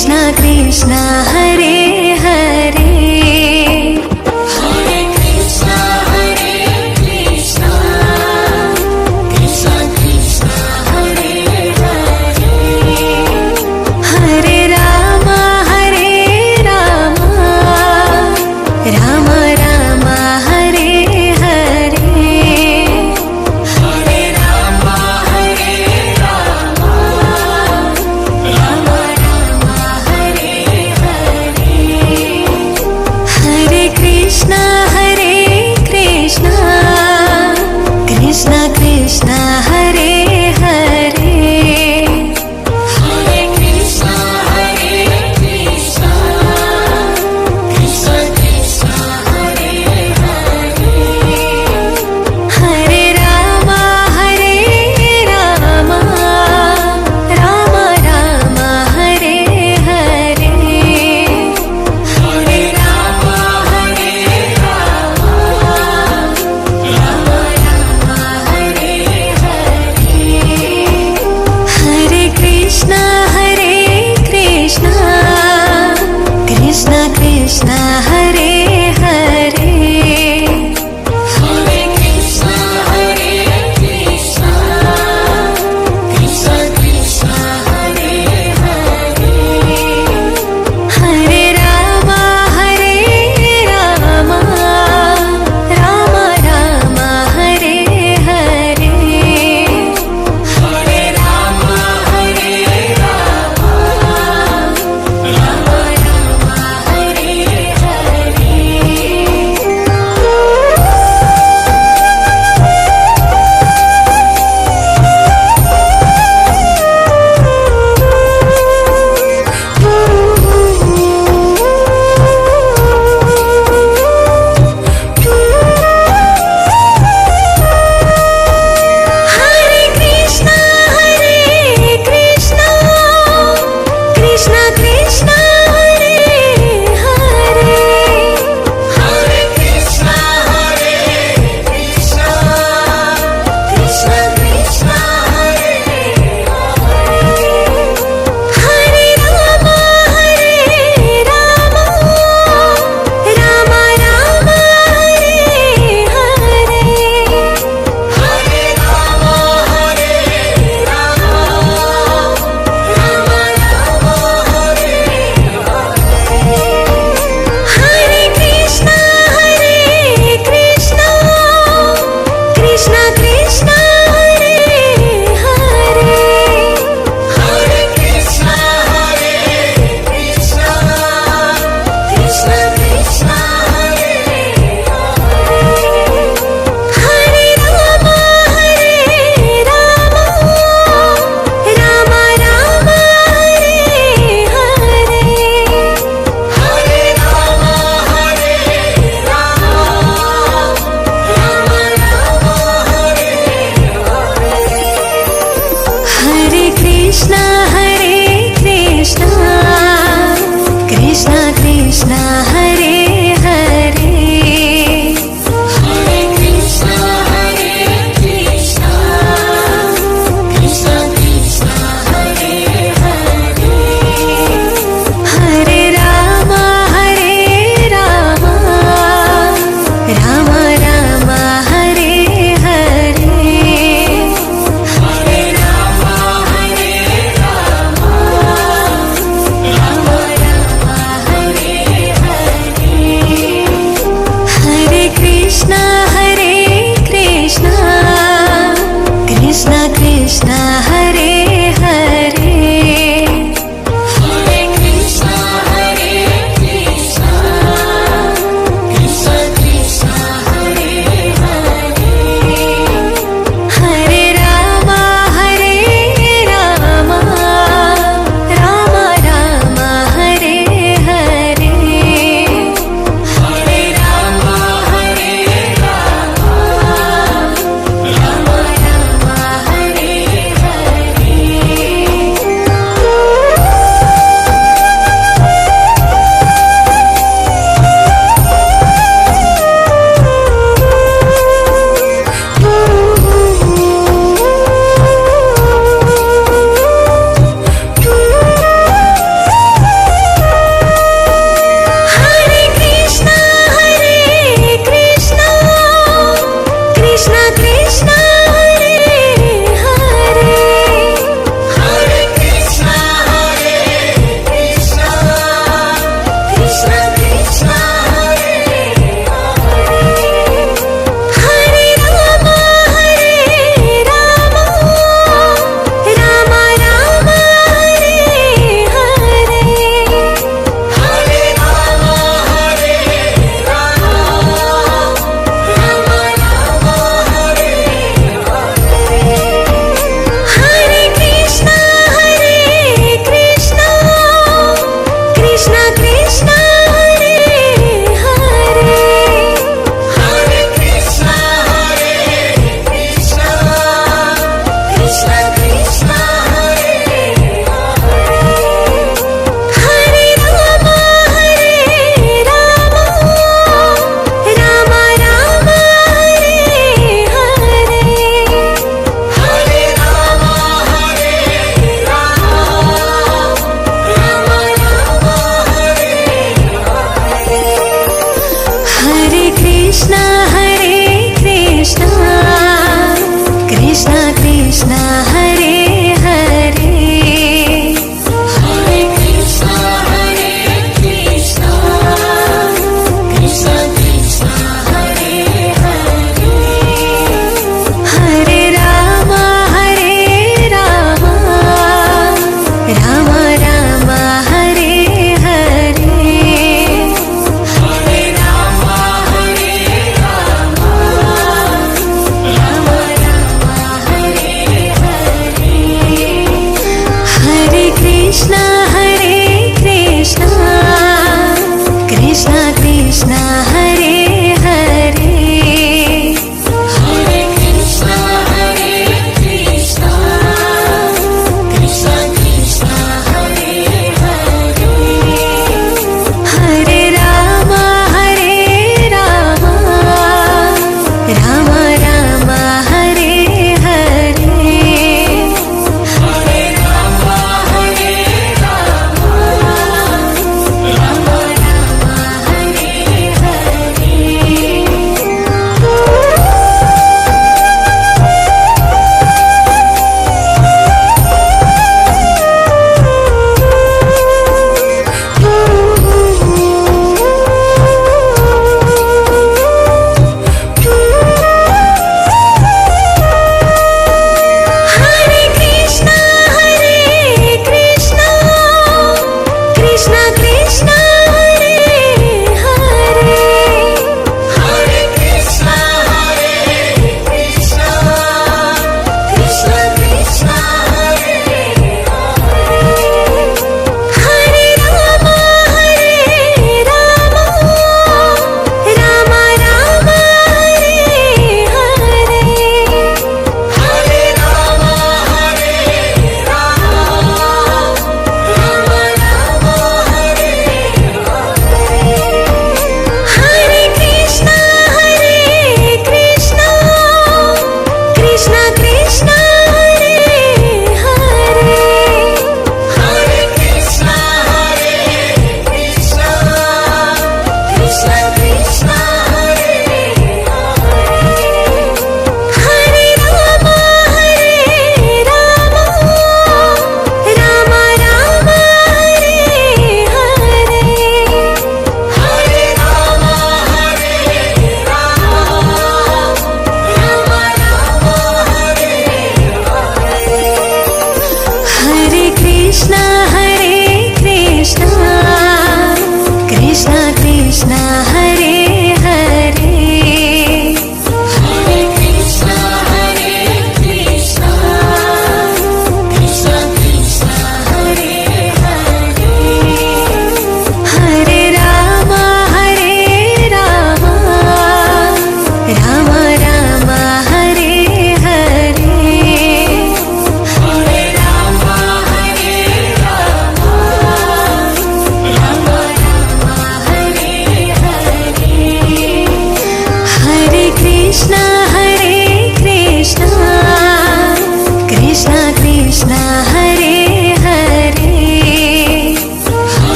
कृष्ण कृष्ण हरे हरे हरे कृष्ण कृष्ण कृष्ण कृष्ण हरे हरे हरे राम राम राम हरे हरे हरे राम राम राम हरे हरे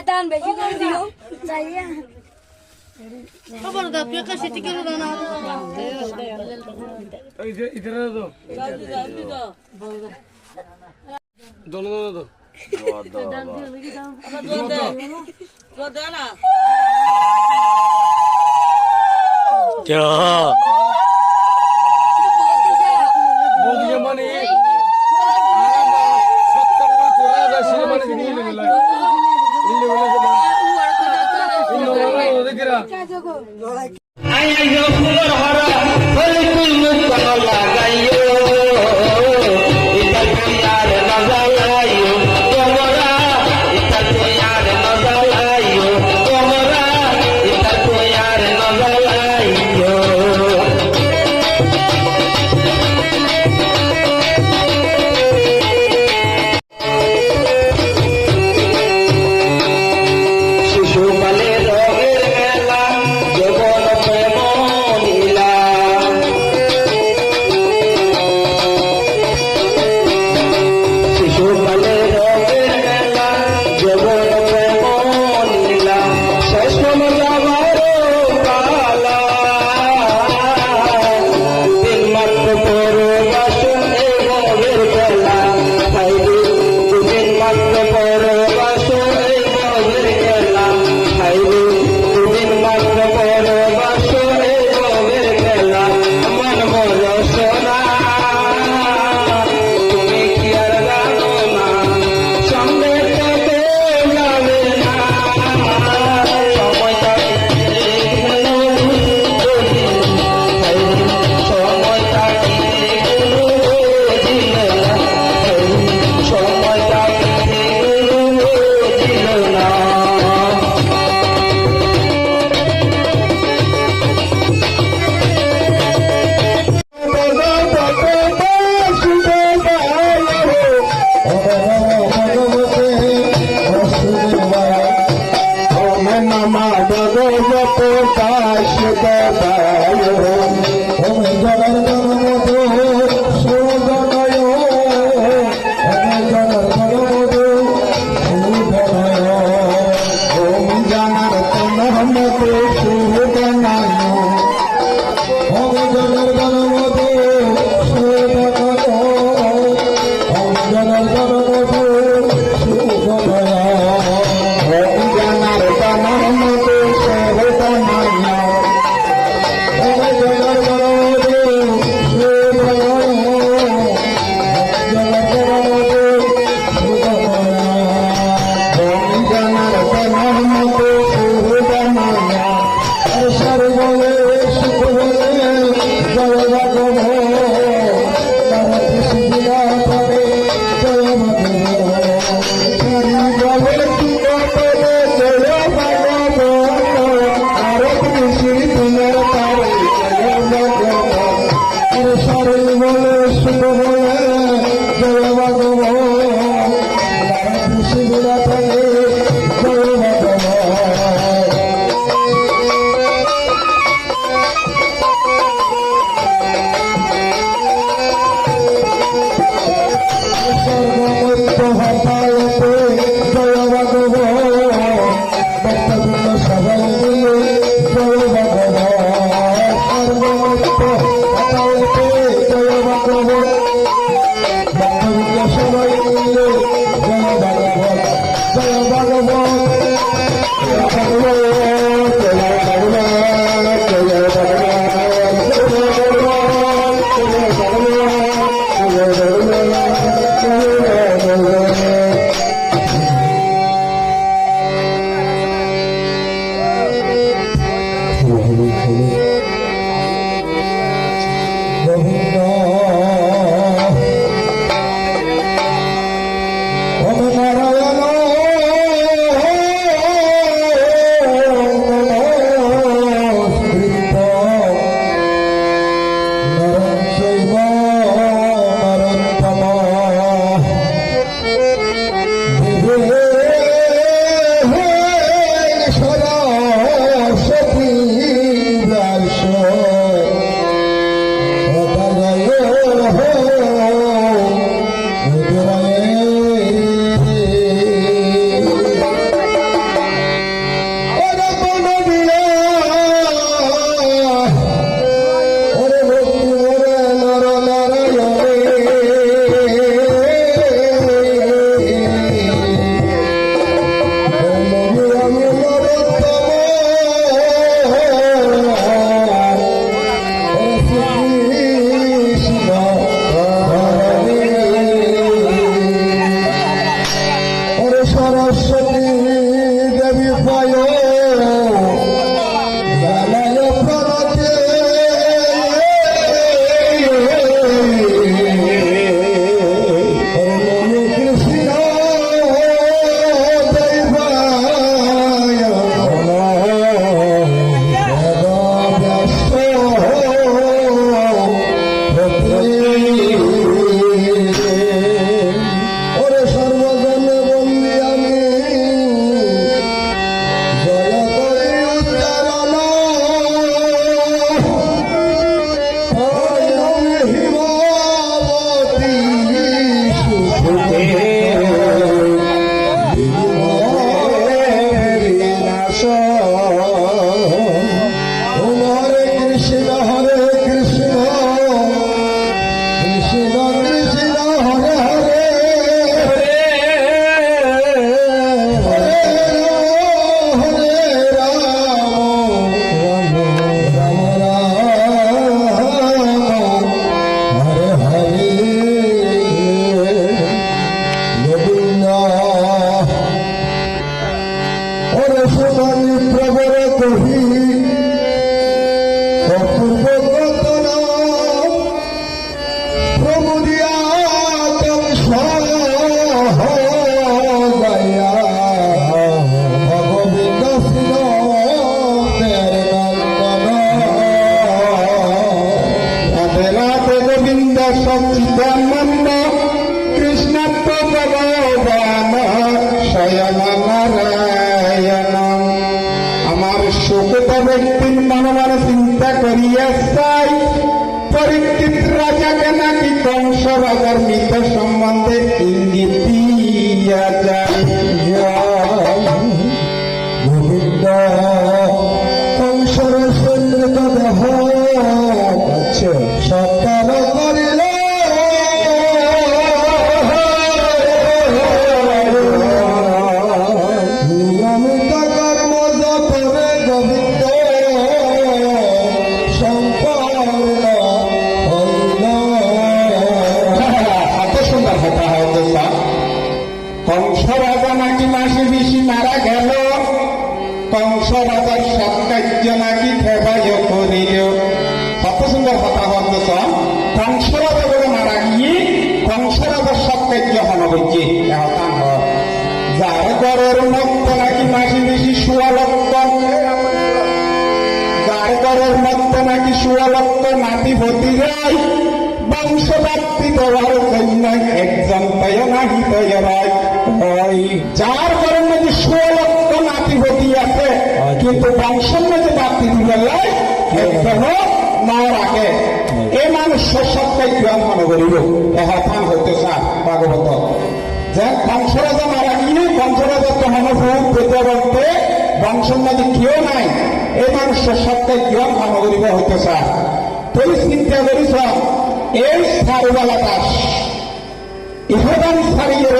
দান বেশি করে দিও চাইয়া इधर दो दोनों दो क्या बोलिए माने सत्तर में चोरा दस माने नहीं लगेगा इन लोगों ने देखा আইয়ো ফুলের হারা হই কুল মুক্ত লাগাইও এটা তুইয়ার নজালাইও তোমরা এটা তুইয়ার নজালাইও তোমরা এটা তুইয়ার নজালাইও শিশুকালে রঙের মেলা যৌবন প্রেম লীলা নারায়ণম। আমার শোকত ব্যক্তির মনে মনে চিন্তা করিয়া চাই পরীক্ষিত রাজাকে নাকি কংস রাজার মৃত সম্বন্ধে ইঙ্গিত দিয়া যায়। গোবিন্দ কংসর শরীর দেহ সকাল করিল নিয়মিত কর্ম যতরে গোবিন্দ সম্পন্ন হইল। এত সুন্দর কথা হতো কংস রাজা নাকি মাসে বেশি মারা গেল, কংস রাজার সব কার্য নাকি ফেবাই করিল। কত সুন্দর কথা হতো কংস রাজা বলে মারা গিয়ে কংস রাজার সব কার্য হন বলছে। যার ঘরের মধ্যে নাকি মাসে বেশি 16 লক্ষ, যার ঘরের মধ্যে নাকি 16 লক্ষ নাতি ভতি যায়, বংশ প্রাপ্তি দেওয়ার জন্য একজন তয় নাহি তয় রায়। যার ঘরের মধ্যে 16 লক্ষ নাতি ভতি আছে কিন্তু বংশের মধ্যে প্রাপ্তি দিবে একজনও না রাখে, এই মানুষ সবটাই গ্রহণ মনে করিল। এহান হইতে চান ভাগবত যে কংসরাজা মারা গিয়ে কংসরাজা তো মনোভূত পেতে বলতে বংশের মধ্যে কেউ নাই, এই মানুষ সবটাই গ্রহণ মনে করিব হইতে চান। তুমি চিন্তা করিস এই সারুবালা দাস ইহদান ছাড়িয়ে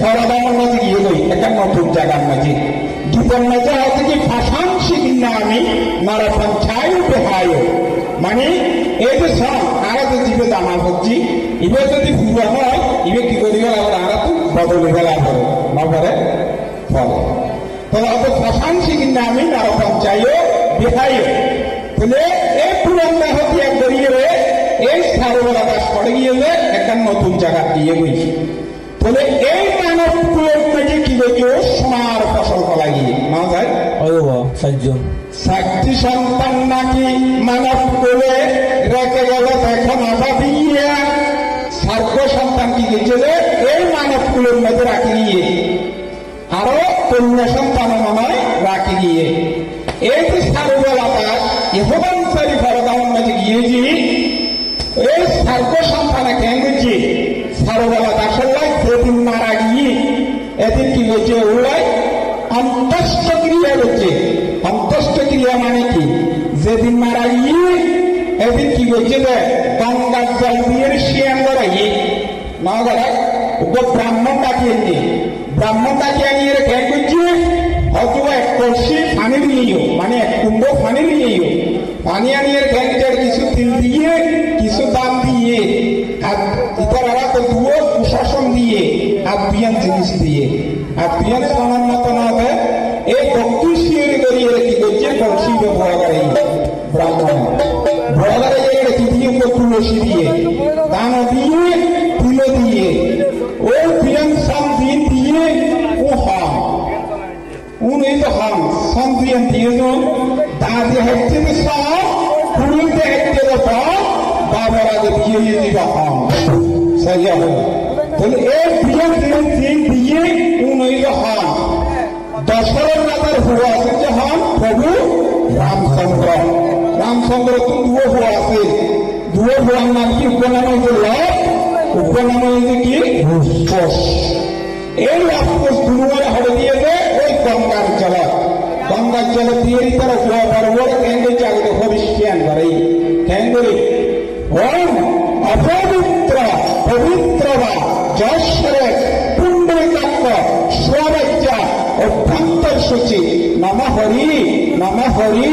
সরদামের মাঝে গিয়ে গই একটা নতুন জায়গার মাঝে গীতার মাঝে হয়তো কি ভাষান শিখি না আমি নারা পঞ্চায় বেহায়, মানে এই যে সব আরা যে জীবে জামা করছি ইবে যদি পুরা হয় ইবে কি করি গেল আবার আরা তো বদলে গেল নগরে ফলে তবে অত ভাষান শিখি না আমি নারা পঞ্চায় বেহায় বলে এই পুরানটা হতে এক করিয়ে এই সারবেলা দাস পড়ে গিয়ে একটা নতুন জায়গা দিয়ে গেছি। বলে এই মানব কুলের কি বলছে সোনার ফসল ফলা গিয়ে না যায় সাতটি সন্তান নাকি মানব কুলে রেখে গেল এখন অভাবিয়া সার্গ সন্তান কি গেছে যে এই মানব কুলের মধ্যে রাখি গিয়ে আরো কন্যা সন্তান মনে রাখি গিয়ে এই যে সারবেলা দাস ইহবানসারী ফরদামের মাঝে গিয়েছি এই সার্গ সন্তানে কেন করছে সারবেলা দাসের লাই সেদিন মারা গিয়ে এদিন কি করছে ওলাই অন্ত্যেষ্ট ক্রিয়া করছে। অন্ত্যেষ্ট ক্রিয়া মানে কি যেদিন মারা গিয়ে এদিন কি করছে যে গঙ্গার জল দিয়ে শিয়ান গড়াইয়ে না গড়ায় ওকে ব্রাহ্মণ ডাকিয়ে নিয়ে ব্রাহ্মণ ডাকিয়ে নিয়ে কেন করছে হয়তো এক কলসি পানি নিয়েও মানে এক কুম্ভ পানি নিয়েও পানি আনিয়ে গ্যাংটার কিছু তিল দিয়ে কিছু দাম দিয়ে আর ইতারা তো দুয়ো প্রশাসন দিয়ে আর বিয়ান জিনিস দিয়ে আর বিয়ান সমান মতো না হবে এই ভক্তি শিওরি করিয়ে কি করছে কলসি ভয় করে ব্রাহ্মণ ভয় করে কি দিয়ে তুলসী দিয়ে দান দিয়ে তুলো দিয়ে ওই বিয়ান সাম দিন দিয়ে ও হাম উনি তো হাম সাম বিয়ান দিয়ে দাদি হচ্ছে তো সব পুরীতে হেঁটে বাবার আগে বিয়ে দিবা হাম সারিয়া হল তাহলে এই বিয়ে দিন দিয়ে উনইল হাম দশরথ রাজার হুয়া আছে যে হাম প্রভু রামচন্দ্র। রামচন্দ্র তো দুয়ো হুয়া আছে, দুয়ো হুয়ার নাম কি উপনাম হয়েছে লব, উপনাম হয়েছে কি রাক্ষস। এই রাক্ষস দুনুয়ারে হরে দিয়েছে ওই গঙ্গার জল, গঙ্গার জল দিয়ে তারা হুয়া পর্বত কেন্দ্রে চাকরি হরিষ্যান করে কেন্দ্রে ওম অপবিত্র পবিত্র বা যশ্বরে পুণ্ডিকাত্ম স্বরাজ্যা অভ্যন্তর সূচি নম হরি নম হরি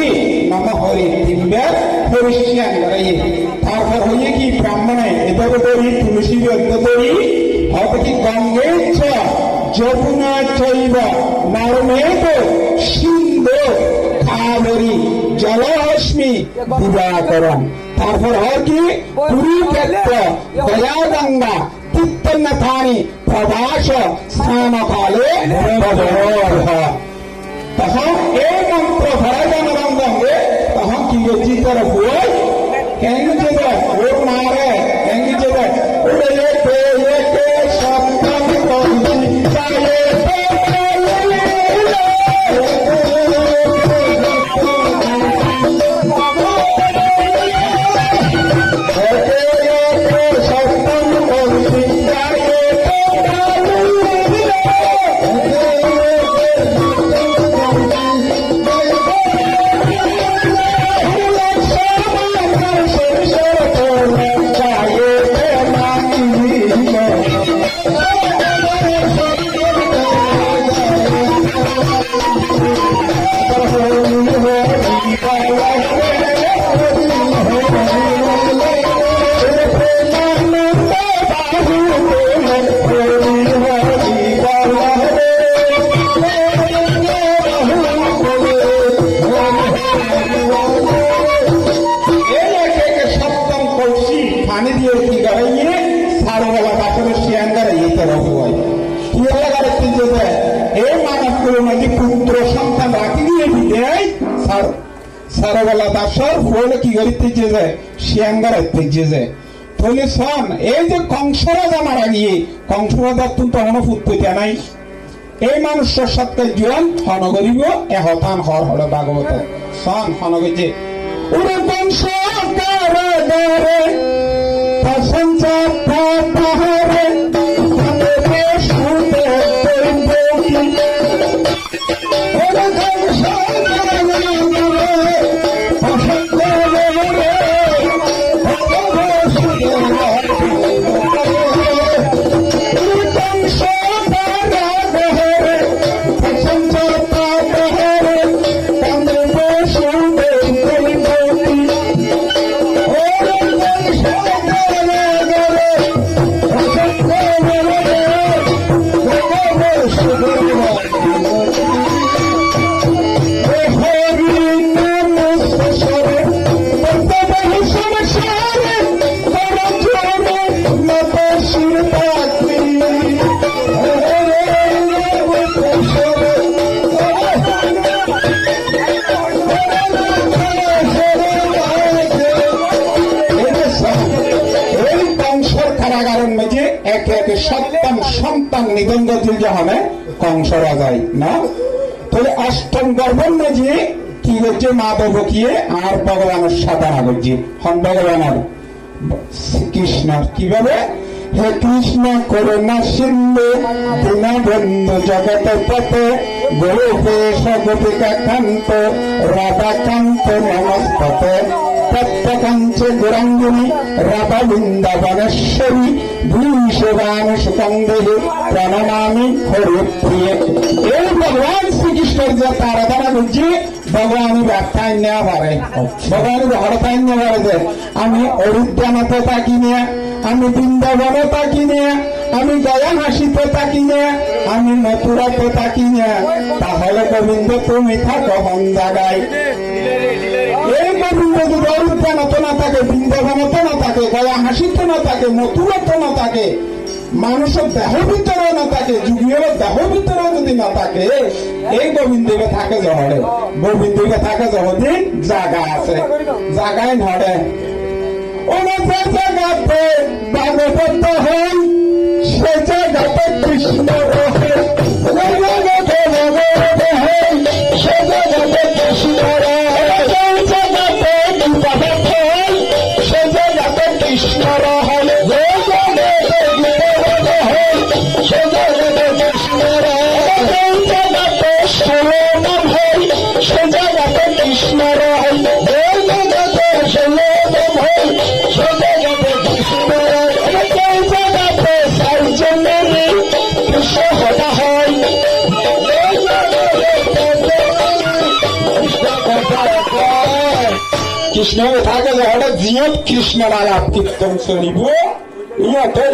নম হরি তিনবার হরিষ্যান করে। তারপর হয়ে কি ব্রাহ্মণে এভাবে তৈরি তুলসী ব্যক্ত তৈরি হয়তো কি গঙ্গে যমুনা চৈব নর্মেদ সিন্ধু কাবেরী জলহস্মি দিবাকরণ। তারপর হয় কি পুরী ক্ষেত্র দয়া গঙ্গা তীর্থনাথানি প্রভাস স্নান কালে তখন এই মন্ত্র ধরা জনগণ গঙ্গে তখন কি গেছি তোর বই কেন যেতে ওর মারে কেন যেতে ওরে সপ্তাহ মানবগুলোর মধ্যে পুত্র সন্তান রাখি দিয়ে দিতে সারবেলা দাসর ফলে কি করে তেজে যায় শিয়াঙ্গার তেজে যায় তাহলে সন এই যে কংসরাজা মারা গিয়ে কংসরাজার তুমি তখনও ফুট পেতে নাই এই মানুষের সত্যের জীবন হন করিব এহতান হর হল ভাগবত সন হন গেছে ওরে বংশ কারাগারে প্রশংসা পাহাড়ে কানে শুনতে ওরে বংশ কারাগারে প্রশংসা সন্তান নিবন্ধ দিলে হবে কংস রাজাই না তাহলে অষ্টম গর্ভের মাঝে কি হচ্ছে মাধব কিয়ে আর ভগবানের সাধনা করছে হন ভগবানের কৃষ্ণ কিভাবে হে কৃষ্ণ করুণা সিন্ধু দীনবন্ধু জগত পথে গোপেশ গোপিকা কান্ত রাধা কান্ত নমস্পতে তত্ত্বকাঞ্চে গুরাঙ্গিনী রাধা বৃন্দাবনেশ্বরী ভূষবান সুকন্দেহে প্রণমামি হরিপ্রিয়ে এই ভগবান শ্রীকৃষ্ণের যে তারাধনা করছি ভগবানের ব্যাখ্যায় নেওয়া পারে ভগবানের হরতায় নেওয়া পারে যে আমি অযোধ্যানাথে থাকি নিয়ে আমি বৃন্দাবনে থাকি নিয়ে আমি গয়া হাসিতে থাকি নিয়ে আমি মথুরাতে থাকি নিয়ে তাহলে গোবিন্দ তুমি থাকো হন জায়গায় এই গোবিন্দ যদি অযোধ্যানাথ না থাকে বৃন্দাবনত না থাকে গয়া হাসিতে না থাকে মথুরাত না থাকে মানুষের দেহ ভিতরে না থাকে যুগীয় দেহ ভিতরে যদি না থাকে এই গোবিন্দকে থাকে জহরে গোবিন্দকে থাকে যতদিন জায়গা আছে জায়গায় নড়ে ওরা যে জায়গাতে ভাগবত হন সে জায়গাতে কৃষ্ণ রহে জায়গাতে ভাগবত হন সে জায়গাতে কৃষ্ণ রহে জায়গাতে ভাগবত হন সে জায়গাতে কৃষ্ণ রহে যে জায়গাতে হন সে জায়গাতে কৃষ্ণ রহে জায়গাতে সুরম হন সে জায়গাতে কৃষ্ণ রহে যে জায়গাতে সুরম হন সে জায়গাতে কৃষ্ণ রহে জায়গাতে সার্জনেরি কৃষ্ণ হতা হয় কৃষ্ণ থাকে যে জীব কৃষ্ণ আলাপ কীর্তন চলিব ইয়াতে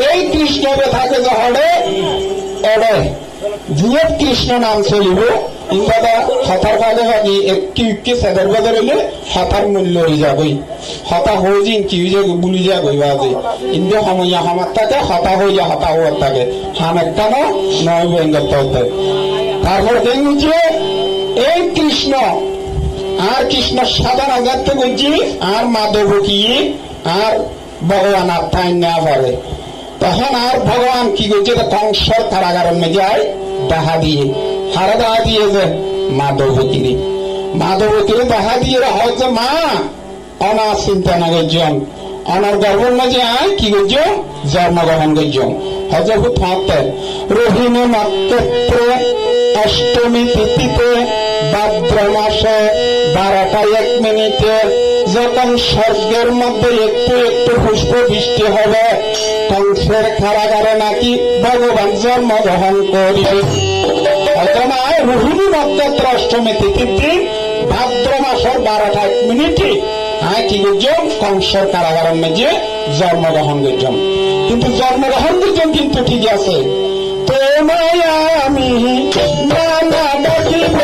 এই কৃষ্ণকে থাকে যে হলে এড়ে জীব কৃষ্ণ নাম চলিব ইন্দাদা হতার ভাগে ভাগি একটি উক্কি সেদের বাজে রইলে হতার মূল্য হয়ে যাবই হতা হয়ে যে কি হয়ে যাবে বুলি যাবই বাজে ইন্দে সময় হামার থাকে হতা হয়ে যা হতা হওয়ার থাকে হাম একটা না নয় বেঙ্গল থাকে তারপর দেখুন যে এই কৃষ্ণ আর কৃষ্ণ সাধারণ আজাদতে বলছি আর মাধব কি আর ভগবান আত্মায় নেওয়া পারে তখন আর ভগবান কি করছে কংসর কারাগারের মধ্যে যায় দেখা দিয়ে হারা দেখা দিয়ে যে মাধবতীরে দেখা দিয়ে হচ্ছে মা অনার চিন্তা না করছেন অনার গর্ভের মাঝে আয় কি করছ জন্মগ্রহণ করছেন হজর থাকতে রোহিণ নক্ষত্রে অষ্টমী তিথিতে ভাদ্র মাসে 12টা 1 মিনিটে যখন স্বর্গের মধ্যে একটু একটু পুষ্প বৃষ্টি হবে কংসের কারাগারে নাকি ভগবান জন্মগ্রহণ করিবে রোহিণী নক্ষত্র অষ্টমী তিথির দিন ভাদ্র মাসের 12টা 1 মিনিটে কি করছম কংসের কারাগারের মাঝে জন্মগ্রহণ করছম। কিন্তু জন্মগ্রহণ করছম কিন্তু ঠিক আছে, তোমায় আমি নানা ডাকিব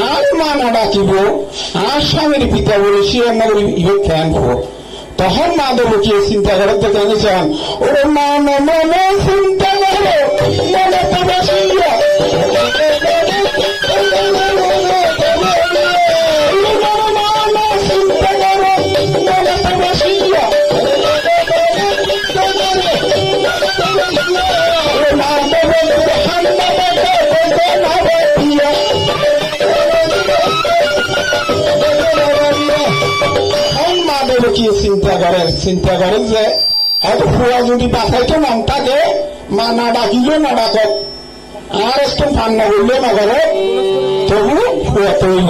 আর মা না ডাকিব আর স্বামীর পিতা বলে সে ইয়ে খ্যান হবো। তখন মা দেবো কি চিন্তা করে দেখেছেন ওরে মনে মনে চিন্তা করো মনে তো বসিয়া চিন্তা করো মনে তো বসিয়া মা দেবো চিন্তা করে যে হয়তো ফুয়া যদি পাঠাইতো মন থাকে মা না ডাকিলেও না ডাকক আর একটু ফান্না বললেও না করে তবু ফুয়া তৈল।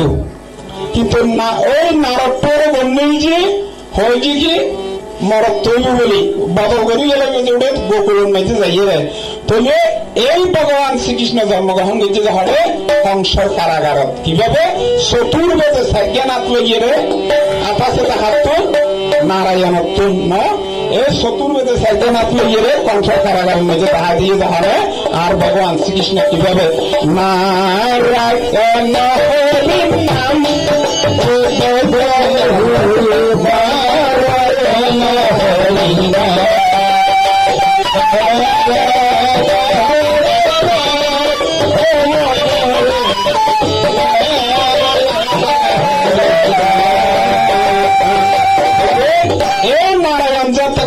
কিন্তু না ওই নারকটার বন্যই যে হয়েছে কি মরক তৈল বলি বাদল করি গেলে গোকুলের মাঝে যাইয়ে দেয়। তবে এই ভগবান শ্রীকৃষ্ণ জন্মগ্রহণ করছে যে হরে কংসর কারাগারত কিভাবে চতুর্বেদে সাজ্ঞানাথ লইয়ে রে আপাশে হাত নারায়ণত্ব ন এই চতুর্বেদে সাজ্ঞানাথ লইয়ে রে কংসর কারাগারের মধ্যে তাহা দিয়ে যাহারে আর ভগবান শ্রীকৃষ্ণ কিভাবে নারায়ণ নাম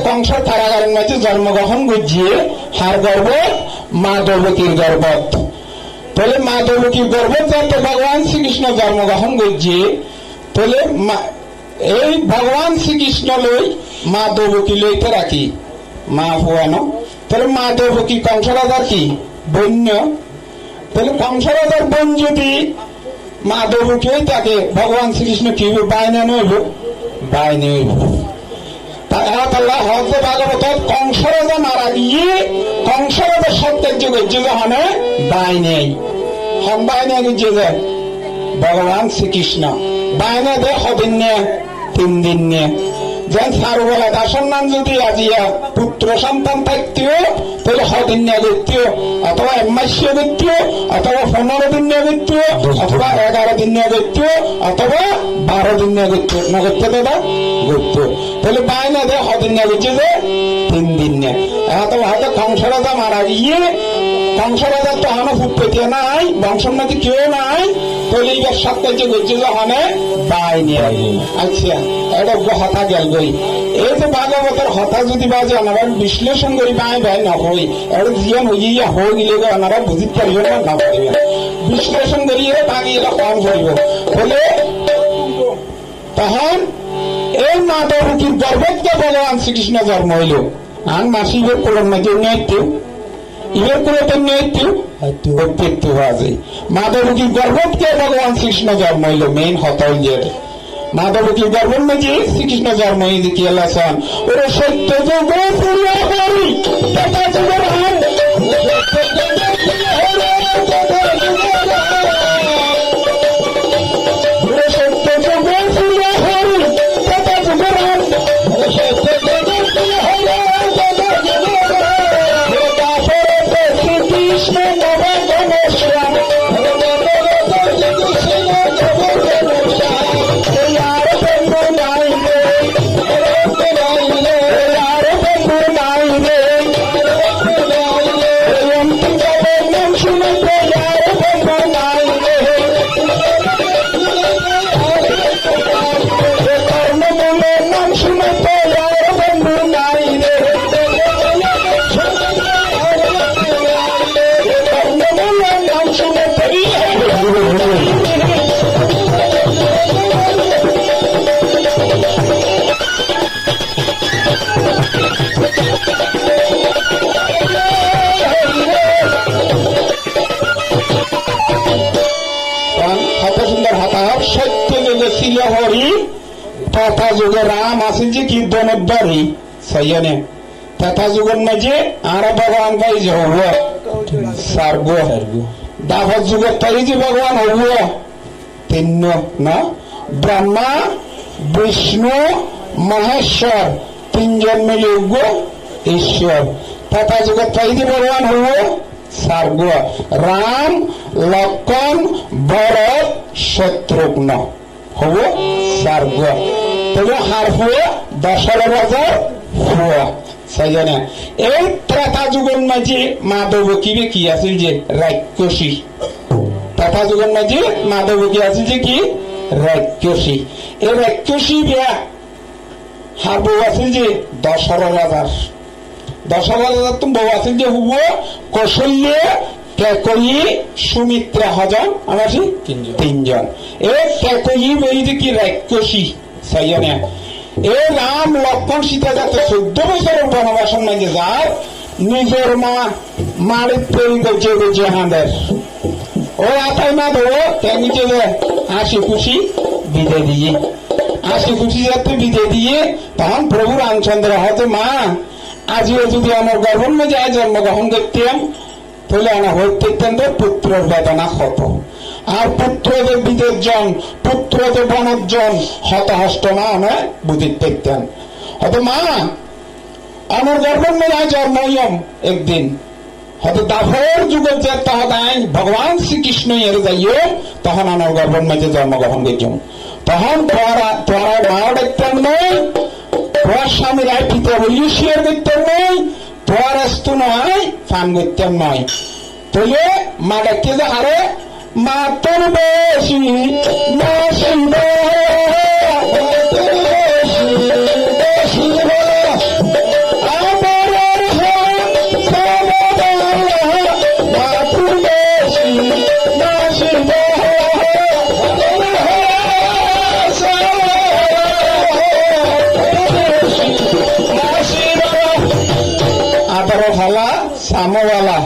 কংসর কারাগারের মাঝে জন্মগ্রহণ করছিয়ে হার গর্ব মা দেবকীর গর্ভত। তাহলে মা দেবকীর গর্ভত যাতে ভগবান শ্রীকৃষ্ণ জন্মগ্রহণ করছে তাহলে এই ভগবান শ্রীকৃষ্ণ লই মা দেবকী লইতে রাখি মা ফুয়ানো। তাহলে মা দেবকী কংস রাজার কি বন্য। তাহলে কংস রাজার বোন যদি মা দেবকী তাকে ভগবান শ্রীকৃষ্ণ কি বাইনা নইব বাইনে হইব। ভাগবত কংস রাজা মারা গিয়ে কংস রাজা সত্যার্য করছে যখন বাই নেই হন বাইনে গিয়ে যায় ভগবান শ্রীকৃষ্ণ বাইনে দেয় কদিন নিয়ে 3 দিন নিয়ে যেন সারুবেলা দাসর নাম যদি আজিয়া পুত্র সন্তান থাকতেও তাহলে কদিন নিয়ে করতেও অথবা 1 মাস করতেও অথবা 15 দিন নিয়ে করতেও অথবা 11 দিন নিয়ে করতেও অথবা 12 দিন নিয়ে করতেও না করতে দাদা করতেও। তাহলে বাইনা দেয় কদিন নিয়ে করছে যে 3 দিন নিয়ে। হয়তো কংস রাজা মারা গিয়ে কংস রাজার তো এখনো পুত্র নাই বংশের মধ্যে কেউ নাই তাহলে এইবার সত্যার্য করছে যখন বাই নিয়ে। আচ্ছা এটা হতা গেল গই এই যে ভাগবতের হতা যদি বাজে ওনারা বিশ্লেষণ করি বাই বাই নহই এটা জীবন হইয়া হয়ে গেলে ওনারা বুঝিতে পারিব না পারিবে বিশ্লেষণ করিয়ে বাকি এটা কম করিব বলে তখন এই মা দেবকীর গর্ভত ভগবান শ্রীকৃষ্ণ জন্ম হইল। আর মাসি ইবের কোলের মাঝে নেইতেও ইবের কোলেতে নেইতেও প্রত্যেকটি হওয়া যায়। মা দেবকীর গর্ভতকে ভগবান শ্রীকৃষ্ণ জন্ম হইল মেইন হতা হইলে মা দেবকীর গর্ভের মাঝে শ্রীকৃষ্ণ জন্ম হইলে কি এলাসন ওরে সত্য যোগ পুরিয়া করি দেখা যুগের হাত তেতা যুগে রাম আছে যে কি দনদ্বারি সৈয়নে তেতা যুগের মাঝে আর ভগবান ভাই যে হব সার্গ দাভর যুগের তাই যে ভগবান হব তিন না ব্রহ্মা বিষ্ণু মহেশ্বর তিনজন মিলে উগ্র ঈশ্বর তেতা যুগের তাই যে ভগবান হব সার্গ রাম লক্ষণ ভরত শত্রুঘ্ন হব সার্গ তবে হার হয়ে 10,000 হুয়া সাইজনে এই ত্রেতা যুগের মাঝে মাধব কি আছিল যে রাক্ষসী ত্রেতা যুগের মাঝে মাধব কি আছিল যে কি রাক্ষসী এই রাক্ষসী বিয়া হার বউ আছিল যে 10,000 তুমি বউ আছিল যে হুব কৌশল্য কেকয়ী সুমিত্রা হজন আমার তিনজন এই কেকয়ী বই যে কি রাক্ষসী সাইজনে এই রাম লক্ষণ সীতা যাতে 14 বছরের বনবাসন মাঝে যার নিজের মাড়ি তৈরি করছে জাহানের ও আতাই না ধরো নিচে হাসি খুশি বিদায় দিয়ে হাসি খুশি যাতে বিদায় দিয়ে তখন প্রভু রামচন্দ্র হয়তো মা আজও যদি আমার গর্ভের মধ্যে জন্মগ্রহণ করতাম তাহলে আমার হইতে পুত্রের বেদনা হতো আর পুত্রদের বিদেশজন পুত্রদের বনজন হতাহষ্ট মা আমরা বুঝিতে পেতেন হয়তো মা আমার গর্ভের মধ্যে জন্মইম একদিন হয়তো দাভর যুগের যে তহদাই ভগবান শ্রীকৃষ্ণ এর যাইও তখন আমার গর্ভের মধ্যে জন্মগ্রহণ করছুম তখন তোরা মাও দেখতেন নয় তোর স্বামীর আয় পিতা বলিও শিয়ার করতেন নয় তোর আস্তু নয় ফান করতেন নয় তাহলে মা দেখতে যে আরে মাতর বেশি নাসিব আদর হালা সামওয়ালা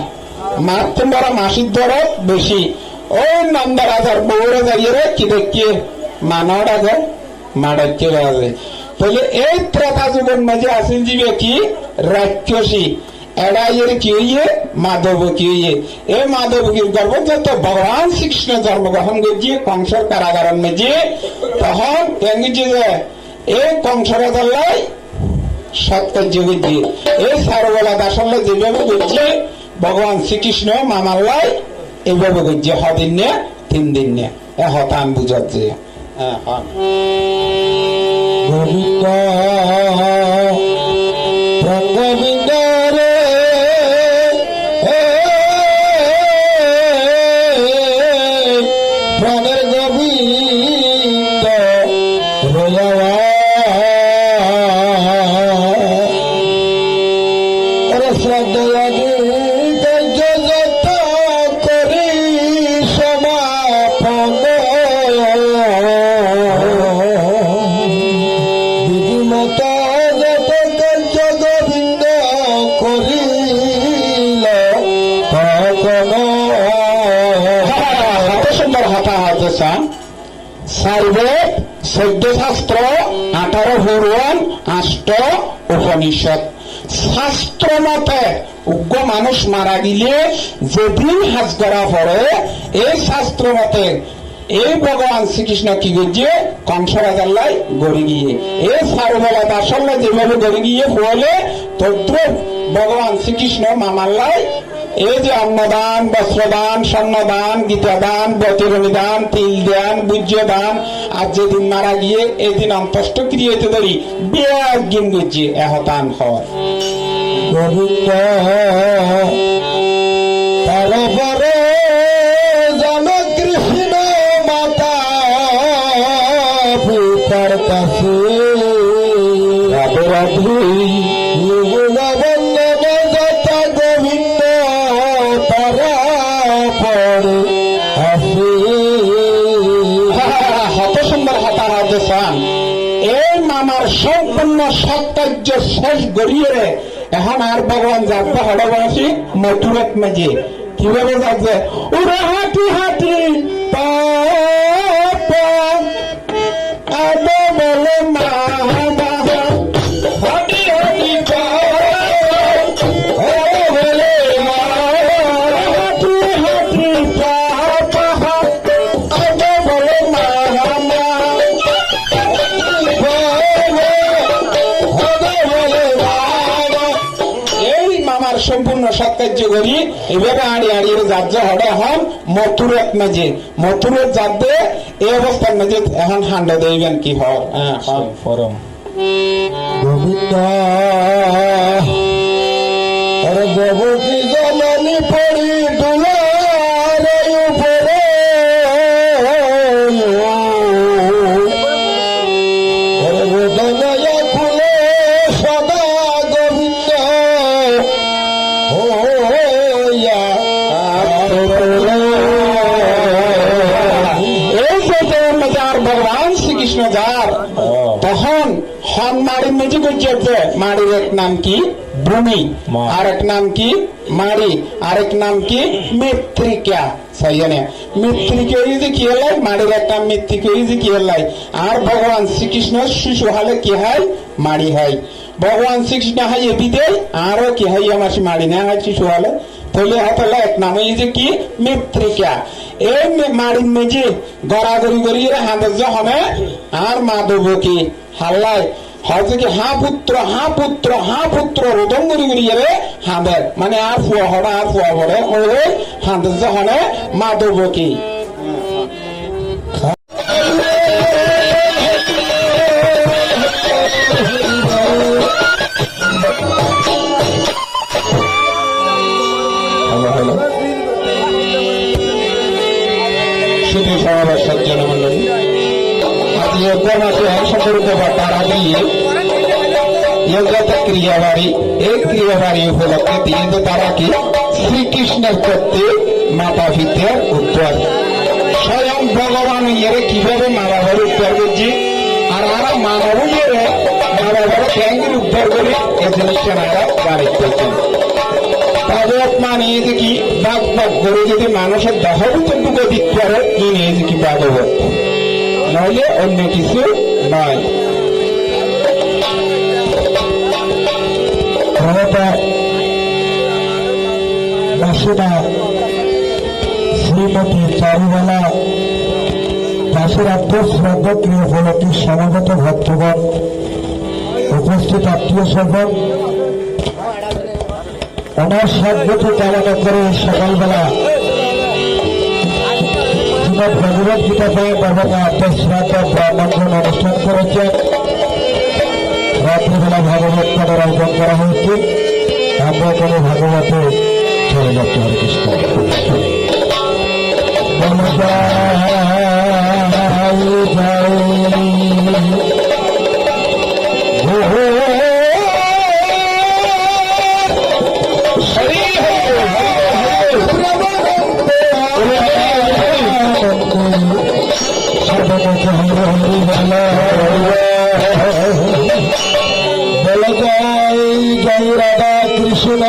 মার তোমরা মাসির দরদ বেশি ওই নাম্বার হাজার বউরে দাঁড়িয়ে কি দেখিয়ে মানব আগে মাড়াকে বাজে তাহলে এই ত্রেতা যুগের মাঝে আসেন জীবে কি রাক্ষসী এড়াইয়ের কি হইয়ে মাধব কি হইয়ে এই মাধবীর গর্ভ যত ভগবান শ্রীকৃষ্ণ জন্মগ্রহণ করছে কংসর কারাগারের মাঝে তখন কেঙ্গিছে যে এই কংসরা দল্লাই সৎকার্য করছে এই সারবেলা দাসল্লা যেভাবে করছে ভগবান শ্রীকৃষ্ণ মামাল্লাই এইভাবে করছে হদিন নে 3 দিন নে হতান বুঝাচ্ছে প্রাণের গোবিন্দ সার্বে 14 শাস্ত্র 18 পুরাণ 8 উপনিষদ শাস্ত্র মতে উগ্র মানুষ মারা গেলে যেদিন হাজ করা পড়ে এই শাস্ত্র মতে এই ভগবান শ্রীকৃষ্ণ কি করছে কংসরাজাল্লাই গড়ে গিয়ে এই সারবেলা দাসল্লা যেভাবে গড়ে গিয়ে বলে তদ্র ভগবান শ্রীকৃষ্ণ মামাল্লাই এই যে অন্নদান বস্ত্রদান স্বর্ণদান গীতাদান বতিরণীদান তিল দান বীর্য দান আর যেদিন মারা গিয়ে এই দিন অন্তষ্ট ক্রিয়াতে ধরি বিয়াজ্ঞান করছে এহতান হয় গোবিন্দ তারপরে জন কৃষ্ণ মাতা পিতার কাছে রাধে রাধে এই মামার সম্পূর্ণ সৎকার্য শেষ গড়িয়ে এখন আর ভগবান যাত্রা হড়বাসী মথুরাত মাঝে কিভাবে যাচ্ছে ওরা হাঁটি হাঁটি আদো বলে মা বাবা হরি হরি বলে মা হাতি হাতি পাপা আদো বলে মা এই মামার সম্পূর্ণ সৎকার্য করি এভাবে আড়ি আড়িয়ে যাজ্য হড়ে হন মথুরের মাঝে মথুরের যাদ্যে এই অবস্থার মাঝে এখন হান্ডা দেবেন কি হর ফরম গোবিন্দ আরে দেবকী জননী পড়ি দুলার উপরে আরে বেদনায় ফুলে সদা গোবিন্দ হইয়া এই যে মজার ভগবান শ্রীকৃষ্ণ যার তখন হন মাড়ির মেঝে করছে মাড়ির এক নাম কি ভূমি আরেক নাম কি মাড়ি আরেক নাম কি মৃত্তিকা সাইনে মৃত্তিকা যে কি হলাই মাড়ির এক নাম মৃত্তিকা যে কি হলাই আর ভগবান শ্রীকৃষ্ণ শিশু হলে কি হয় মাড়ি হয় ভগবান শ্রীকৃষ্ণ হয় এবিদে আরো কি হয় আমার মাড়ি না হয় শিশু হলে তাহলে হাতলে এক নাম এই যে কি মৃত্তিকা এই মাড়ির মেঝে গড়াগড়ি গড়িয়ে হাঁদের যখন আর মা দেবো কি হাল্লায় হয়তো কি হা পুত্র রোদন গড়ি গড়িয়ে হাঁদের মানে আর ফুয়া হড়া আর ফুয়া ভরে ওই হাঁদের যখন মা দেবো কি শুধু সমাবেশ সজ্জন মন্ডলী আজ যোগ্য মাসে অংশগ্রহণ বা তারা দিয়ে যোগ্যতা ক্রিয়াবাড়ি এই ক্রিয়াবাড়ি উপলক্ষে দিয়ে তারা কি শ্রীকৃষ্ণের করতে মাতা পিতার উত্তর স্বয়ং ভগবান ইয়ে কিভাবে মা বাবার উত্তর করছি আর আমরা মানব ইয়ে মা বাবার ব্যাঙ্গের উত্তর করে এই জিনিসটা আমরা বাড়ি করছেন ভাগবত মানে যে কি বাক বাক করে যদি মানুষের দহবিতটুকু দিক করে কিনে যে কি ভাগবত নইলে অন্য কিছু নয় বাসুদা শ্রীমতী চারুবালা দাসের আত্মশ্রদ্ধা প্রিয় ফলটি সমাগত ভক্তগণ উপস্থিত আত্মীয় স্বজন ওনার সাধ্যকে কামনা করে সকালবেলা ভগবত গীতা পায় বাবাকে আত্মশ্রাদ্ধ ব্রাহ্মণ অনুষ্ঠান করেছেন রাত্রিবেলা ভাগবত পাঠের আয়োজন করা হয়েছে আমরা কোনো ভাগবতে চলে যাচ্ছে হরে কৃষ্ণ বলে জয় জয় রাধা কৃষ্ণ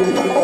Thank you.